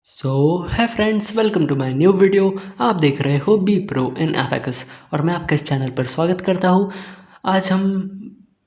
सो है friends, welcome to my new video. आप देख रहे हो बी प्रो इन एबेकस और मैं आपका इस चैनल पर स्वागत करता हूँ। आज हम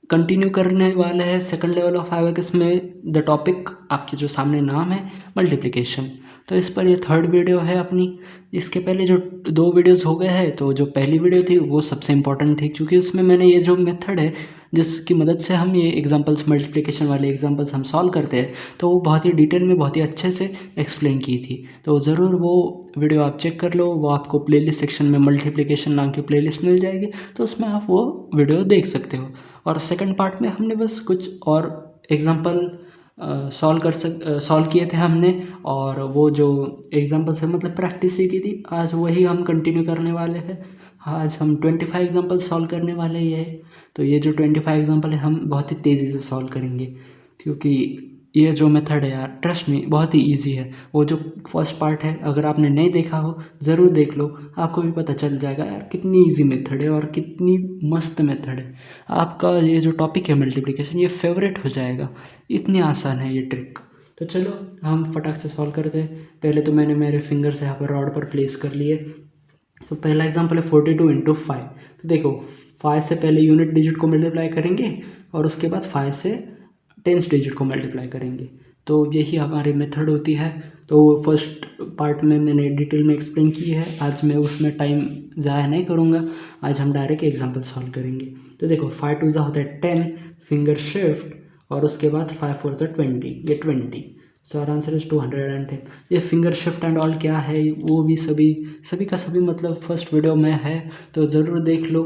कंटिन्यू करने वाले हैं सेकंड लेवल ऑफ एबेकस में द टॉपिक आपके जो सामने नाम है मल्टीप्लिकेशन। तो इस पर ये थर्ड वीडियो है अपनी। इसके पहले जो दो वीडियोस हो गए हैं, तो जो पहली वीडियो थी वो सबसे इम्पोर्टेंट थी, क्योंकि उसमें मैंने ये जो मेथड है जिसकी मदद से हम ये एग्जांपल्स मल्टीप्लिकेशन वाले एग्जांपल्स हम सॉल्व करते हैं, तो वो बहुत ही डिटेल में बहुत ही अच्छे से एक्सप्लेन की थी। तो ज़रूर वो वीडियो आप चेक कर लो, वो आपको प्लेलिस्ट सेक्शन में मल्टीप्लिकेशन नाम की प्लेलिस्ट मिल जाएगी, तो उसमें आप वो वीडियो देख सकते हो। और सेकंड पार्ट में हमने बस कुछ और एग्जांपल सॉल्व किए थे हमने, और वो जो एग्जांपल से मतलब प्रैक्टिस ही की थी, आज वही हम कंटिन्यू करने वाले हैं। आज हम 25 एग्जांपल सॉल्व करने वाले ही है। तो ये जो 25 एग्जांपल है हम बहुत ही तेज़ी से सॉल्व करेंगे, क्योंकि ये जो मेथड है यार, ट्रस्ट मी, बहुत ही इजी है। वो जो फर्स्ट पार्ट है, अगर आपने नहीं देखा हो ज़रूर देख लो, आपको भी पता चल जाएगा यार कितनी इजी मेथड है और कितनी मस्त मेथड है। आपका ये जो टॉपिक है मल्टीप्लिकेशन, ये फेवरेट हो जाएगा, इतनी आसान है ये ट्रिक। तो चलो हम फटाक से सॉल्व करते हैं। पहले तो मैंने मेरे फिंगर्स यहाँ पर रॉड पर प्लेस कर लिए। तो पहला एग्जाम्पल है 42 इंटू 5। तो देखो, 5 से पहले यूनिट डिजिट को मल्टीप्लाई करेंगे और उसके बाद 5 से टेंस डिजिट को मल्टीप्लाई करेंगे। तो यही हमारी मेथड होती है। तो फर्स्ट पार्ट में मैंने डिटेल में एक्सप्लेन की है, आज मैं उसमें टाइम ज़ाया नहीं करूँगा। आज हम डायरेक्ट एग्जाम्पल सॉल्व करेंगे। तो देखो, 5 टू ज़ा होता है 10, फिंगर शिफ्ट, और उसके बाद 5 फोर ज़ा 20, ये 20। सो आर आंसर इज 210। ये फिंगर शिफ्ट एंड ऑल क्या है, वो भी सभी का सभी मतलब फर्स्ट वीडियो में है, तो ज़रूर देख लो,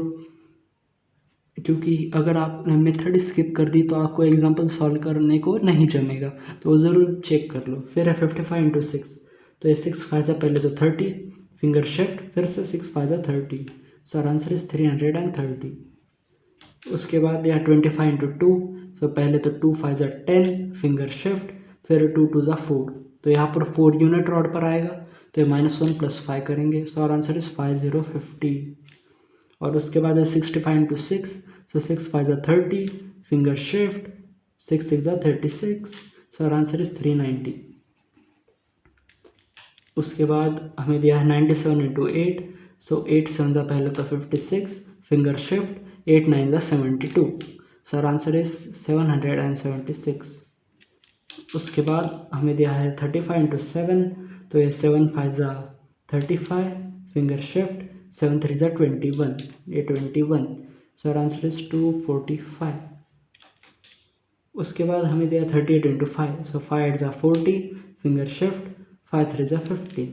क्योंकि अगर आपने मेथड स्किप कर दी तो आपको एग्जांपल सॉल्व करने को नहीं जमेगा। तो ज़रूर चेक कर लो। फिर है 55 इंटू 6। तो ये 6 5 पहले तो 30, फिंगर शिफ्ट, फिर से 6 5 30। सो आर आंसर इज 330। उसके बाद यहाँ 25 इंटू 2। सो पहले तो 2 5 10, फिंगर शिफ्ट, फिर 2 2 4। तो यहाँ पर 4 यूनिट रॉड पर आएगा, तो ये -1 + 5 करेंगे। So our answer is 5050। और उसके बाद है 65 इंटू 6। सो 6 5 30, finger shift, 6 6 36। So our answer is 390। उसके बाद हमें दिया है 97 इंटू 8। सो 8 7 पहले तो 56, finger shift, 8 9 72। So our answer is 776। उसके बाद हमें दिया है 35 इंटू 7। तो ये 7 5 35, फिंगर शिफ्ट, 7 3 21, ये 21। So our answer is 245। उसके बाद हमें दिया 38 into 5। So 5 8 40, finger shift, 5 3 15।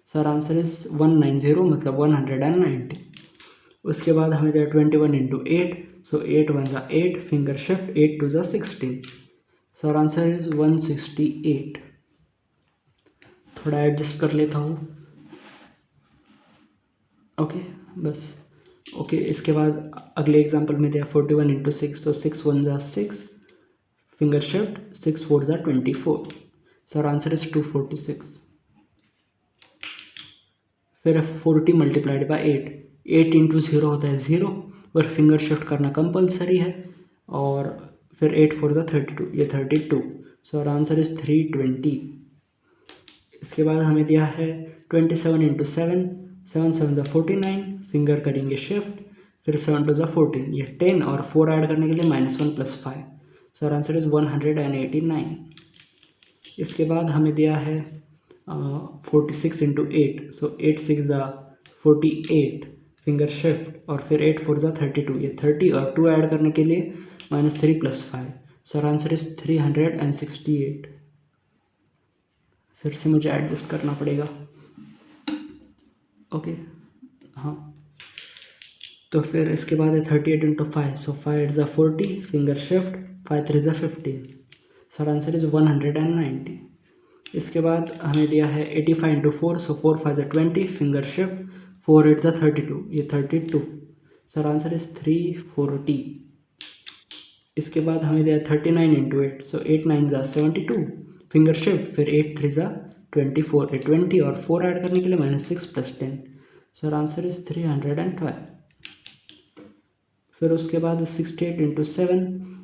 So our answer is 190, मतलब 190। उसके बाद हमें दिया 21 into 8। So 8 1 8, finger shift, 8 2 16। So our answer is 168। थोड़ा एडजस्ट कर लेता हूँ। ओके, बस ओके। इसके बाद अगले एग्जांपल में दिया 41 इंटू 6। तो 6 1 6, finger shift, 6 4 24। So our answer is 246। फिर 40 मल्टीप्लाइड बाई 8। 8 इंटू 0 होता है 0, और फिंगर शिफ्ट करना कंपलसरी है। और फिर 8 4 32, ये 32। सो आर आंसर इज 320। इसके बाद हमें दिया है 27 इंटू 7। 7 7 49, फिंगर करेंगे शिफ्ट, फिर 7 2 14, ये 10, और 4 ऐड करने के लिए -1 + 5। So answer is 189। इसके बाद हमें दिया है 46 इंटू 8। सो 8 6 48, फिंगर शिफ्ट, और फिर 8 4 32, ये 30, और 2 ऐड करने के लिए -3 + 5। So answer is 368। फिर से मुझे एडजस्ट करना पड़ेगा। ओके, हाँ। तो फिर इसके बाद है 38 into 5। So 5 8 40, finger shift, 5 3 15। So answer is 190। इसके बाद हमें दिया है 85 इंटू 4। सो 4 5 20, फिंगर शिफ्ट, 4 8 32, ये 32। So answer is 340। इसके बाद हमें दिया 39 इंटू 8। सो 8 9 72, फिंगर शिफ्ट, फिर 8 3 24, ये 20, और 4 ऐड करने के लिए -6 + 10। So answer is 312। फिर उसके बाद 68 इंटू 7।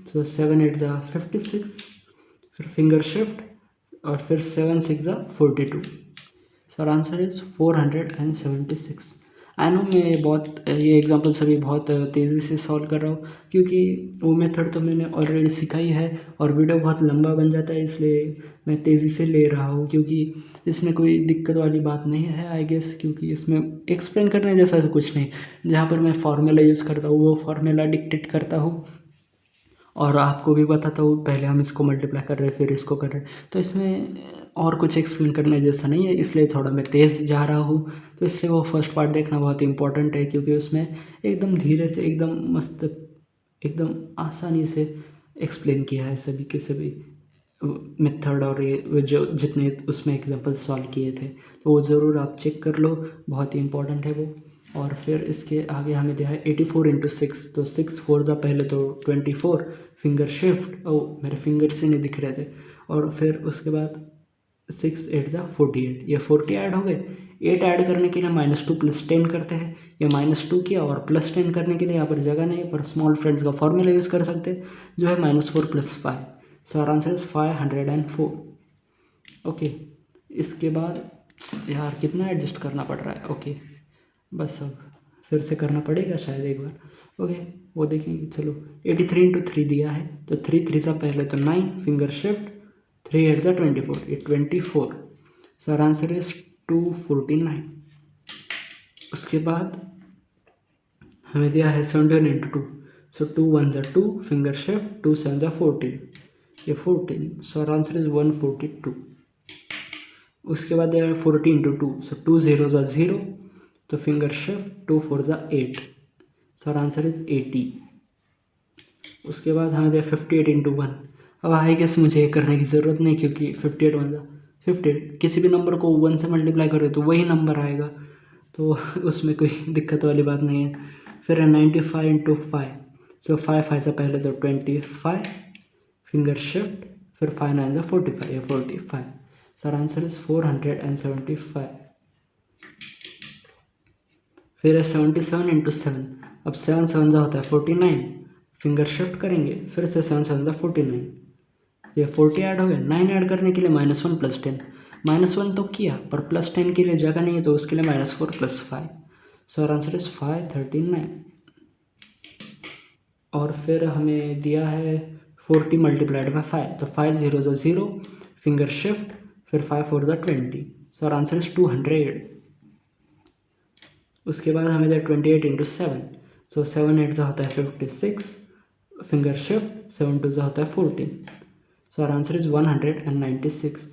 सो 7 8 56, फिर फिंगर शिफ्ट, और फिर 7 6 42। Sir answer is 476। I know मैं बहुत ये एग्जांपल सभी बहुत तेज़ी से सॉल्व कर रहा हूँ, क्योंकि वो मेथड तो मैंने ऑलरेडी सीखा ही है और वीडियो बहुत लंबा बन जाता है, इसलिए मैं तेज़ी से ले रहा हूँ, क्योंकि इसमें कोई दिक्कत वाली बात नहीं है आई गेस, क्योंकि इसमें एक्सप्लेन करने जैसा तो कुछ नहीं। जहाँ पर मैं फार्मूला यूज़ करता हूँ वो फार्मूला डिक्टेट करता हूँ और आपको भी बताता हूँ, पहले हम इसको मल्टीप्लाई कर रहे हैं फिर इसको कर रहे हैं, तो इसमें और कुछ एक्सप्लेन करने जैसा नहीं है, इसलिए थोड़ा मैं तेज़ जा रहा हूँ। तो इसलिए वो फर्स्ट पार्ट देखना बहुत इंपॉर्टेंट है, क्योंकि उसमें एकदम धीरे से एकदम मस्त एकदम आसानी से एक्सप्लेन किया है सभी के सभी मेथड और ये जो जितने उसमें एग्जांपल सॉल्व किए थे, तो वो ज़रूर आप चेक कर लो, बहुत ही इंपॉर्टेंट है वो। और फिर इसके आगे हमें दिया है 84 इंटू 6, तो 6 4 जा पहले तो 24, फिंगर शिफ्ट, ओ मेरे फिंगर से नहीं दिख रहे थे, और फिर उसके बाद 6 8 जा 48, ये 40 ऐड हो गए। 8 ऐड करने के लिए -2 + 10 करते हैं, ये -2 किया और +10 करने के लिए यहाँ पर जगह नहीं है, पर स्मॉल फ्रेंड्स का फॉर्मूला यूज़ कर सकते हैं जो है -4 + 5। So our answer is 504। Okay, इसके बाद यार कितना एडजस्ट करना पड़ रहा है। ओके बस अब फिर से करना पड़ेगा शायद एक बार। ओके वो देखेंगे, चलो 83 इंटू 3 दिया है, तो 3 3 सा पहले तो 9, फिंगर शिफ्ट, 3 8 जा 24, ये 24। Sir answer is 249। उसके बाद हमें दिया है 71 इंटू 2, सो 2 1 जा 2, फिंगर शिफ्ट, 2 7 जा 14, ये 14। So answer is 142। उसके बाद दिया है 40 इंटू 2, सो 2 0 जा 0, तो फिंगर शिफ्ट, 2 4 जा 8, सो आंसर इज 80। उसके बाद हमें दिया 58 इंटू 1। अब आई गेस मुझे ये करने की ज़रूरत नहीं, क्योंकि 58 1 जा 58, किसी भी नंबर को 1 से मल्टीप्लाई करो तो वही नंबर आएगा, तो उसमें कोई दिक्कत वाली बात नहीं है। फिर है 95 इंटू 5, सो 5 5 से पहले तो 25, फिंगर शिफ्ट, फिर 5 9 जा 45, या 45। Sir answer is 475। फिर है 77 इंटू 7, अब 7 7 जा होता है 49, फिंगर शिफ्ट करेंगे, फिर से 7 7 जा 49, ये 40 ऐड हो गया। 9 ऐड करने के लिए -1 + 10, -1 तो किया पर +10 के लिए जगह नहीं है, तो उसके लिए -4 + 5। So answer is 539। और फिर हमें दिया है 40 × 5, तो 5 0 जा 0, फिंगर शिफ्ट, फिर 5 4 जा 20, सो आंसर इज 200। उसके बाद हमें दिया 28 इंटू 7, सो 7 8 जा होता है 56, फिंगर शिफ्ट, 7 2 जा होता है 14, so answer is 196।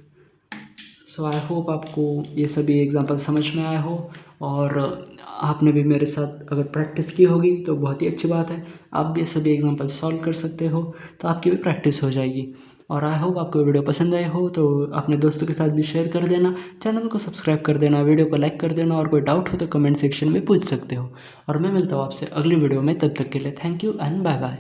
So I hope आपको ये सभी एग्जांपल समझ में आए हो, और आपने भी मेरे साथ अगर प्रैक्टिस की होगी तो बहुत ही अच्छी बात है। आप भी ये सभी एग्जांपल सॉल्व कर सकते हो, तो आपकी भी प्रैक्टिस हो जाएगी। और आई होप आपको वीडियो पसंद आए हो तो अपने दोस्तों के साथ भी शेयर कर देना, चैनल को सब्सक्राइब कर देना, वीडियो को लाइक कर देना, और कोई डाउट हो तो कमेंट सेक्शन में पूछ सकते हो। और मैं मिलता हूँ आपसे अगली वीडियो में, तब तक के लिए thank you and bye bye.